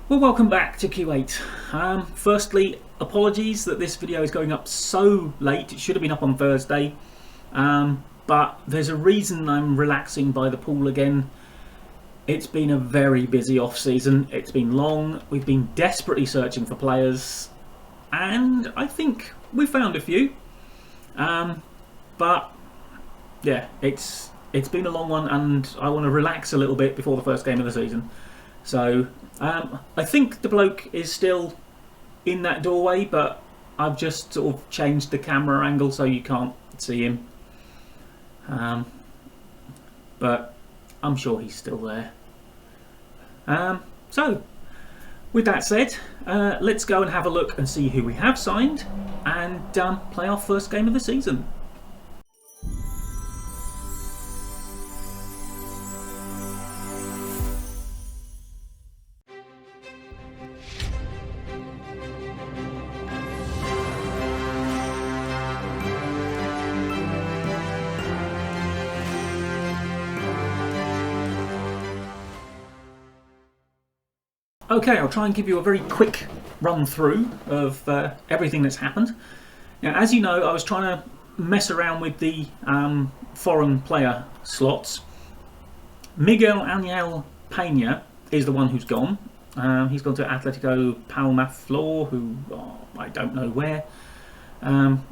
Well, welcome back to Q8. Firstly, apologies that this video is going up so late. It should have been up on Thursday, but there's a reason I'm relaxing by the pool again. It's been a very busy off-season. It's been long. We've been desperately searching for players, and I think we found a few. But yeah, it's been a long one, and I want to relax a little bit before the first game of the season. So I think the bloke is still in that doorway, but I've just sort of changed the camera angle so you can't see him. But I'm sure he's still there. So with that said, let's go and have a look and see who we have signed and play our first game of the season. Okay, I'll try and give you a very quick run through of everything that's happened. Now, as you know, I was trying to mess around with the foreign player slots. Miguel Angel Pena is the one who's gone. He's gone to Atletico Palmaflor, who I don't know where. And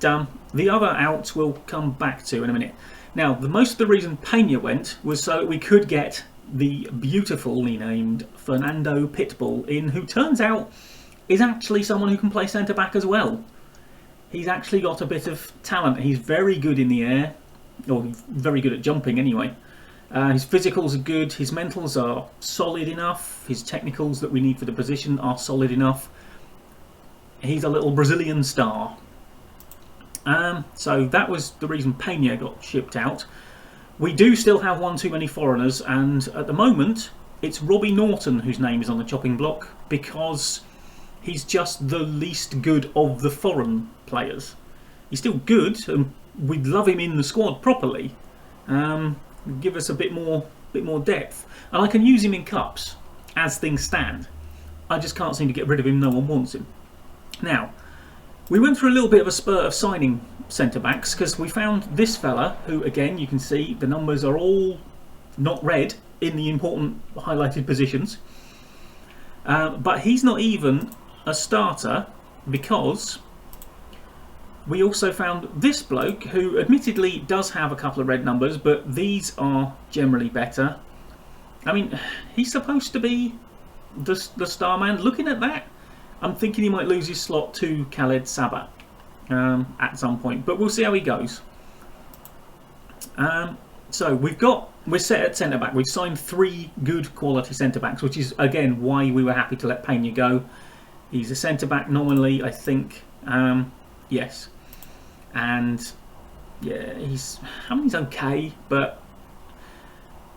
the other outs we'll come back to in a minute. Now, most of the reason Pena went was so we could get the beautifully named Fernando Pitbull in, who turns out is actually someone who can play centre back as well. He's actually got a bit of talent. He's very good in the air, or very good at jumping anyway. His physicals are good, his mentals are solid enough, his technicals that we need for the position are solid enough. He's a little Brazilian star. So that was the reason Pena got shipped out. We do still have one too many foreigners, and at the moment it's Robbie Norton whose name is on the chopping block because he's just the least good of the foreign players. He's still good, and we'd love him in the squad properly. Give us a bit more depth, and I can use him in cups as things stand. I just can't seem to get rid of him. No one wants him. Now, we went through a little bit of a spurt of signing centre-backs because we found this fella who, again, you can see the numbers are all not red in the important highlighted positions. But he's not even a starter because we also found this bloke who admittedly does have a couple of red numbers, but these are generally better. I mean, he's supposed to be the star man. Looking at that, I'm thinking he might lose his slot to Khaled Sabah at some point, but we'll see how he goes. So we're set at centre back. We've signed 3 good quality centre backs, which is again why we were happy to let Pena go. He's a centre back nominally, I think. Yes, and yeah, he's okay, but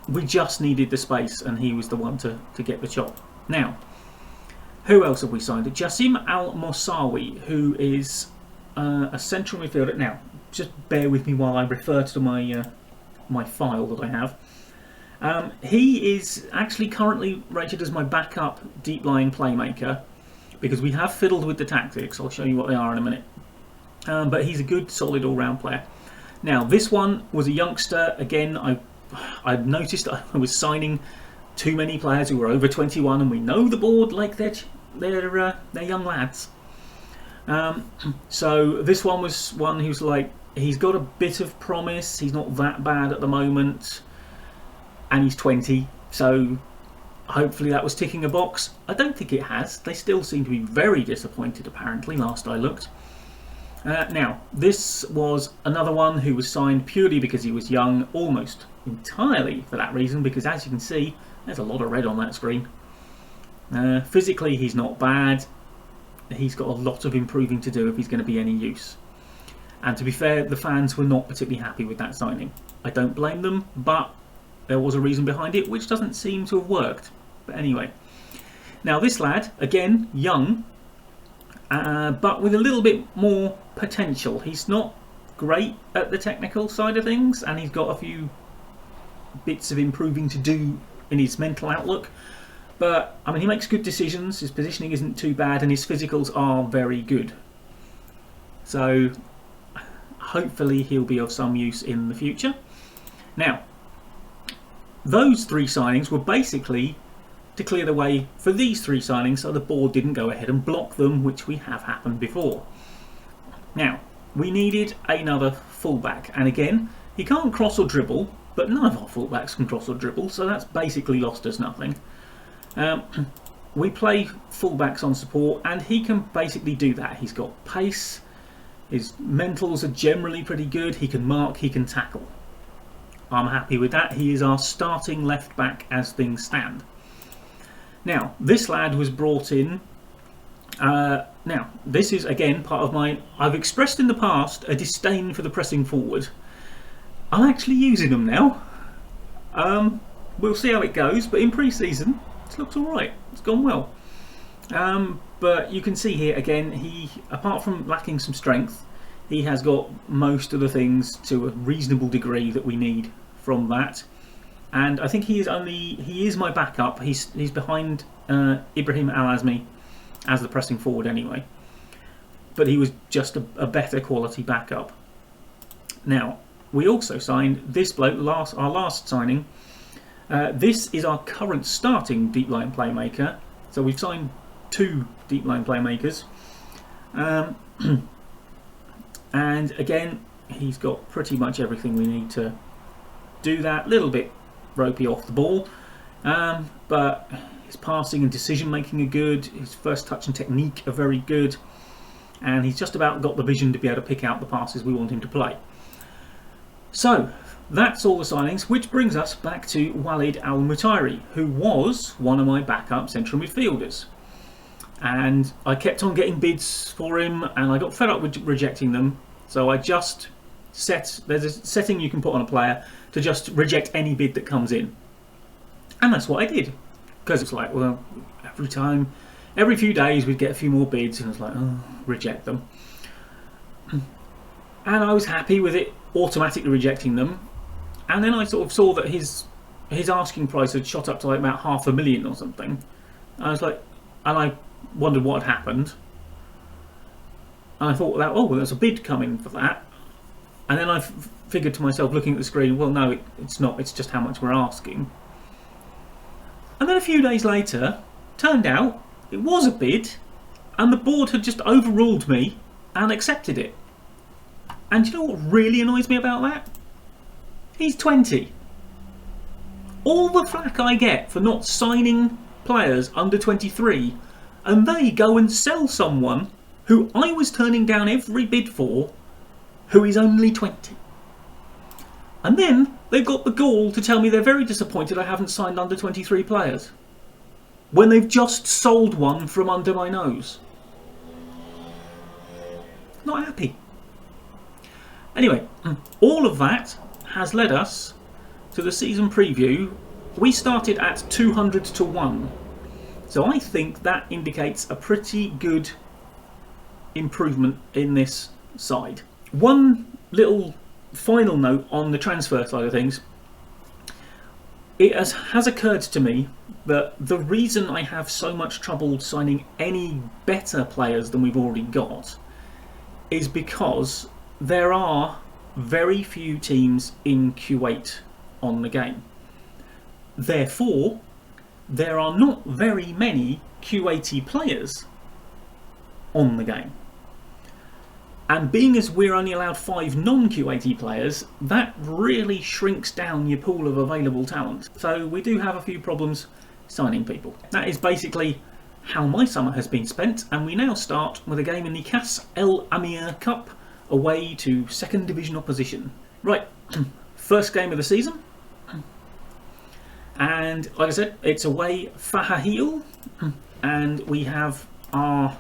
we just needed the space, and he was the one to get the chop. Now, who else have we signed? Jassim Al-Mosawi, who is a central midfielder. Now, just bear with me while I refer to my file that I have. He is actually currently rated as my backup deep-lying playmaker because we have fiddled with the tactics. I'll show you what they are in a minute. But he's a good, solid all-round player. Now, this one was a youngster. Again, I've noticed I was signing too many players who were over 21, and we know the board like they're young lads. So this one was one who's like, he's got a bit of promise. He's not that bad at the moment, and he's 20. So hopefully that was ticking a box. I don't think it has. They still seem to be very disappointed. Apparently, last I looked. Now this was another one who was signed purely because he was young, almost entirely for that reason. Because as you can see, there's a lot of red on that screen. Physically, he's not bad. He's got a lot of improving to do if he's going to be any use. And to be fair, the fans were not particularly happy with that signing. I don't blame them, but there was a reason behind it, which doesn't seem to have worked. But anyway. Now this lad, again, young, but with a little bit more potential. He's not great at the technical side of things, and he's got a few bits of improving to do in his mental outlook, But I mean, he makes good decisions, his positioning isn't too bad, and his physicals are very good. So hopefully he'll be of some use in the future. Now, those 3 signings were basically to clear the way for these 3 signings so the board didn't go ahead and block them, which we have happened before. Now, we needed another fullback, and again, he can't cross or dribble, but none of our fullbacks can cross or dribble, so that's basically lost us nothing. We play fullbacks on support, and he can basically do that. He's got pace, his mentals are generally pretty good, he can mark, he can tackle. I'm happy with that. He is our starting left back as things stand. Now, this lad was brought in. Now, this is again part of my... I've expressed in the past a disdain for the pressing forward. I'm actually using them now. We'll see how it goes, but in pre-season, it looks alright. It's gone well. But you can see here again, he, apart from lacking some strength, he has got most of the things to a reasonable degree that we need from that. And I think he is my backup. He's behind Ibrahim Al-Azmi as the pressing forward anyway. But he was just a better quality backup. Now, we also signed this bloke, our last signing. This is our current starting deep line playmaker. So we've signed 2 deep line playmakers. And again, he's got pretty much everything we need to do that. Little bit ropey off the ball, but his passing and decision making are good, his first touch and technique are very good, and he's just about got the vision to be able to pick out the passes we want him to play. So that's all the signings, which brings us back to Walid Al-Mutairi, who was one of my backup central midfielders, and I kept on getting bids for him and I got fed up with rejecting them, so I just there's a setting you can put on a player to just reject any bid that comes in, and that's what I did, because it's like, well, every few days we'd get a few more bids, and it's like, oh, reject them. And I was happy with it automatically rejecting them, and then I sort of saw that his asking price had shot up to like about $500,000 or something. I was like, and I wondered what had happened, and I thought that, oh, well, there's a bid coming for that. And then I figured to myself, looking at the screen, well, no, it's not. It's just how much we're asking. And then a few days later, turned out it was a bid, and the board had just overruled me and accepted it. And do you know what really annoys me about that? He's 20. All the flack I get for not signing players under 23, and they go and sell someone who I was turning down every bid for, who is only 20. And then they've got the gall to tell me they're very disappointed I haven't signed under 23 players, when they've just sold one from under my nose. Not happy. Anyway, all of that has led us to the season preview. We started at 200 to 1. So I think that indicates a pretty good improvement in this side. One little final note on the transfer side of things. It has occurred to me that the reason I have so much trouble signing any better players than we've already got is because there are very few teams in Q8 on the game. Therefore, there are not very many Q80 players on the game. And being as we're only allowed 5 non-Q80 players, that really shrinks down your pool of available talent. So we do have a few problems signing people. That is basically how my summer has been spent, and we now start with a game in the Cas El Amir Cup, away to 2nd Division opposition. Right, first game of the season. And like I said, it's away Fahahil, and we have our...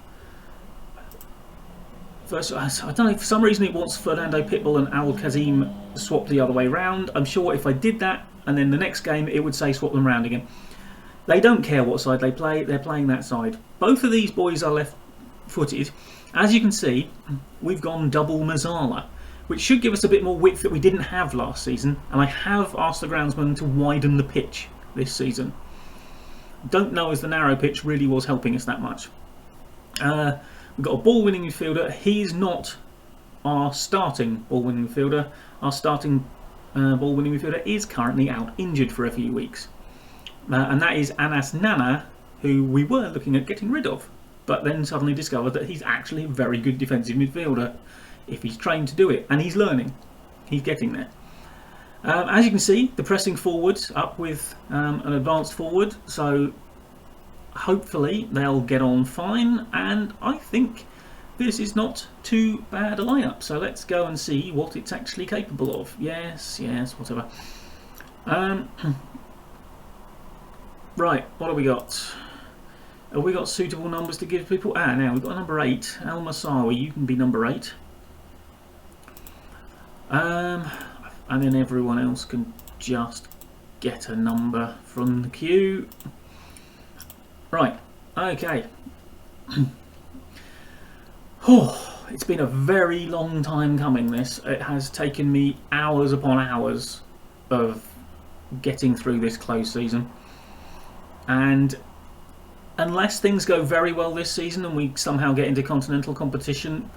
First, I don't know, for some reason it wants Fernando Pitbull and Al Kazim swapped the other way round. I'm sure if I did that, and then the next game it would say swap them round again. They don't care what side they play, they're playing that side. Both of these boys are left-footed. As you can see, we've gone double Mazzala, which should give us a bit more width that we didn't have last season, and I have asked the groundsman to widen the pitch this season. don't know as the narrow pitch really was helping us that much. We've got a ball-winning midfielder. He's not our starting ball-winning midfielder. Our starting ball-winning midfielder is currently out injured for a few weeks. And that is Anas Nana, who we were looking at getting rid of, but then suddenly discovered that he's actually a very good defensive midfielder if he's trained to do it, and he's learning. He's getting there. As you can see, the pressing forwards up with an advanced forward, so hopefully they'll get on fine, and I think this is not too bad a lineup. So let's go and see what it's actually capable of. Yes, whatever. Right, what have we got? Have we got suitable numbers to give people? Now we've got number 8, Al Masawi. You can be number 8. And then everyone else can just get a number from the queue. Right, okay. Oh, it's been a very long time coming, this. It has taken me hours upon hours of getting through this close season. And unless things go very well this season and we somehow get into continental competition,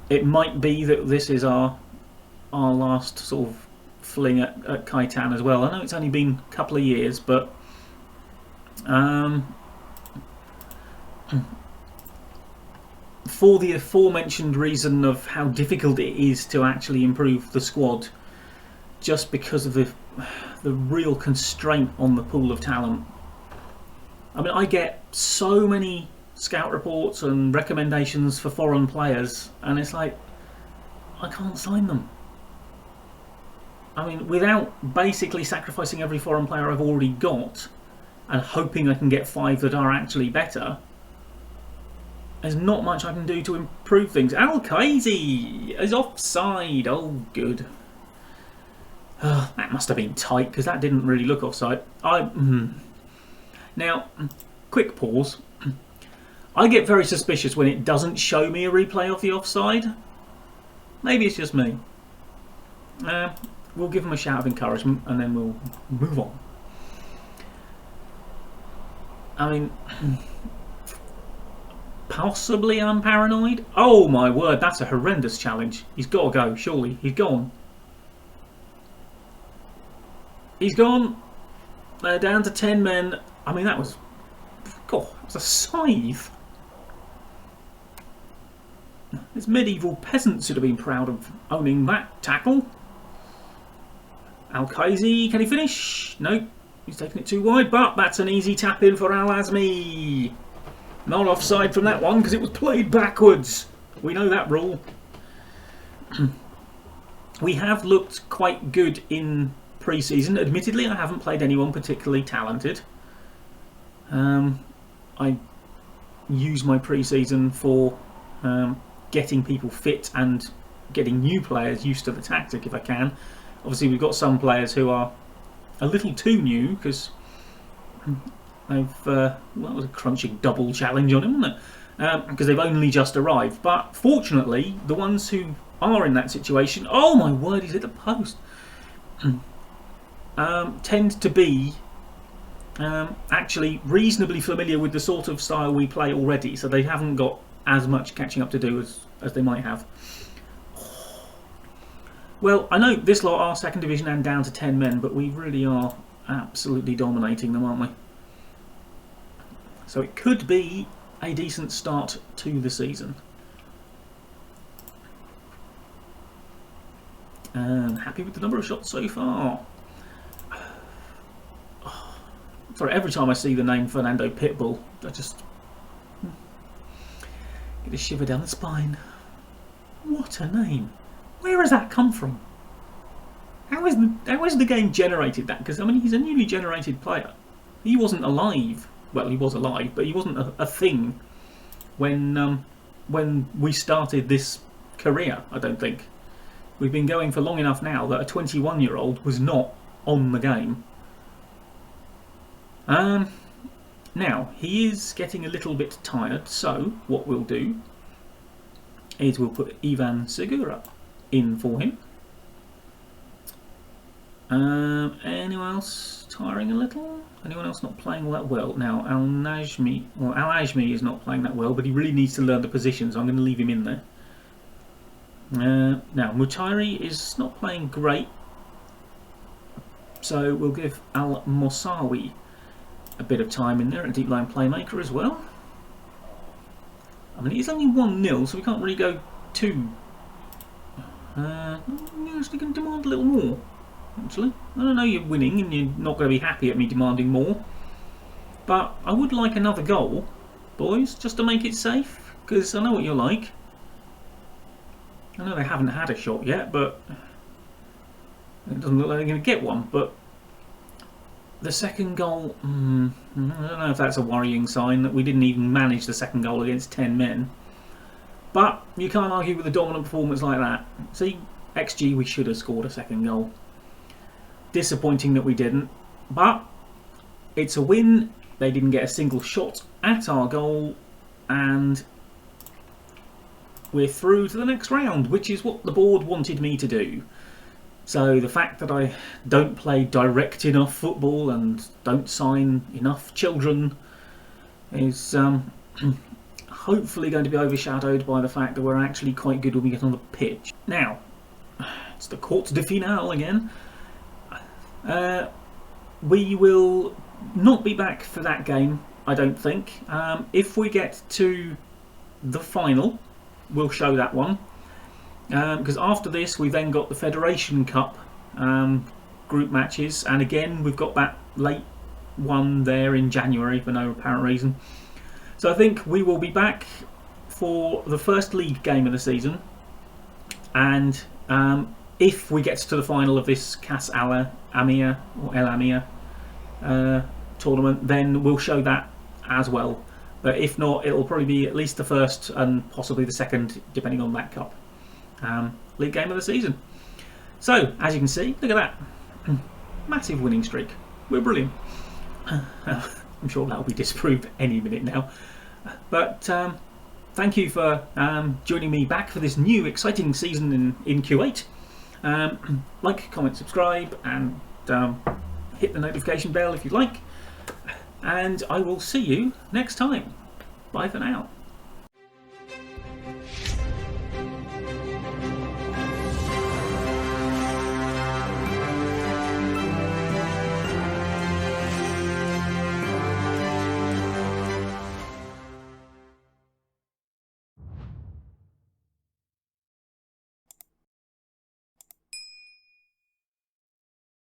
it might be that this is our last sort of fling at Kaitan as well. I know it's only been a couple of years, but for the aforementioned reason of how difficult it is to actually improve the squad, just because of the real constraint on the pool of talent. I mean, I get so many scout reports and recommendations for foreign players, and it's like, I can't sign them. I mean, without basically sacrificing every foreign player I've already got and hoping I can get 5 that are actually better, there's not much I can do to improve things. Al-Qaisi is offside. Oh, good. That must have been tight, because that didn't really look offside. Now, quick pause. I get very suspicious when it doesn't show me a replay of the offside. Maybe it's just me. We'll give them a shout of encouragement and then we'll move on. I mean, possibly I'm paranoid. Oh my word, that's a horrendous challenge. He's got to go, surely. He's gone. He's gone. They're down to 10 men. I mean, that was... God, it was a scythe. This medieval peasant should have been proud of owning that tackle. Al-Qaisi, can he finish? Nope, he's taking it too wide, but that's an easy tap in for Al-Azmi. Not offside from that one because it was played backwards. We know that rule. We have looked quite good in pre-season. Admittedly, I haven't played anyone particularly talented. I use my pre-season for getting people fit and getting new players used to the tactic if I can. Obviously, we've got some players who are a little too new because they've well, that was a crunching double challenge on him, wasn't it? Because they've only just arrived. But fortunately, the ones who are in that situation, oh my word, he's hit the post, tend to be actually reasonably familiar with the sort of style we play already, so they haven't got as much catching up to do as they might have. Well, I know this lot are second division and down to 10 men, but we really are absolutely dominating them, aren't we? So it could be a decent start to the season. And happy with the number of shots so far. Sorry, every time I see the name Fernando Pitbull, I just get a shiver down the spine. What a name! Where has that come from? How is the game generated that? Because I mean, he's a newly generated player. He wasn't alive. Well, he was alive, but he wasn't a thing when we started this career. I don't think we've been going for long enough now that a 21-year-old was not on the game. Now he is getting a little bit tired, so what we'll do is we'll put Ivan Segura in for him. Anyone else tiring a little? Anyone else not playing all that well? Now, Al Ajmi is not playing that well, but he really needs to learn the positions. I'm going to leave him in there. Now, Mutairi is not playing great, so we'll give Al Mosawi a bit of time in there, a deep line playmaker as well. I mean, it's only 1-0, so we can't really go too... yes, we can demand a little more, actually. I don't know you're winning and you're not going to be happy at me demanding more, but I would like another goal, boys, just to make it safe, because I know what you're like. I know they haven't had a shot yet, but it doesn't look like they're going to get one. But the second goal, I don't know if that's a worrying sign that we didn't even manage the second goal against 10 men. But you can't argue with a dominant performance like that. See, XG, we should have scored a second goal. Disappointing that we didn't, but it's a win. They didn't get a single shot at our goal, and we're through to the next round, which is what the board wanted me to do. So the fact that I don't play direct enough football and don't sign enough children is hopefully going to be overshadowed by the fact that we're actually quite good when we get on the pitch. Now, it's the quarts de finale again. We will not be back for that game, I don't think. If we get to the final, we'll show that one, because after this we've then got the Federation Cup group matches, and again we've got that late one there in January for no apparent reason. So I think we will be back for the first league game of the season, and if we get to the final of this Cas Al Amir or El Amir tournament, then we'll show that as well. But if not, it'll probably be at least the first and possibly the second, depending on that cup. League game of the season. So, as you can see, look at that. Massive winning streak. We're brilliant. I'm sure that'll be disproved any minute now. But thank you for joining me back for this new exciting season in Q8. Like, comment, subscribe, and hit the notification bell if you like. And I will see you next time. Bye for now.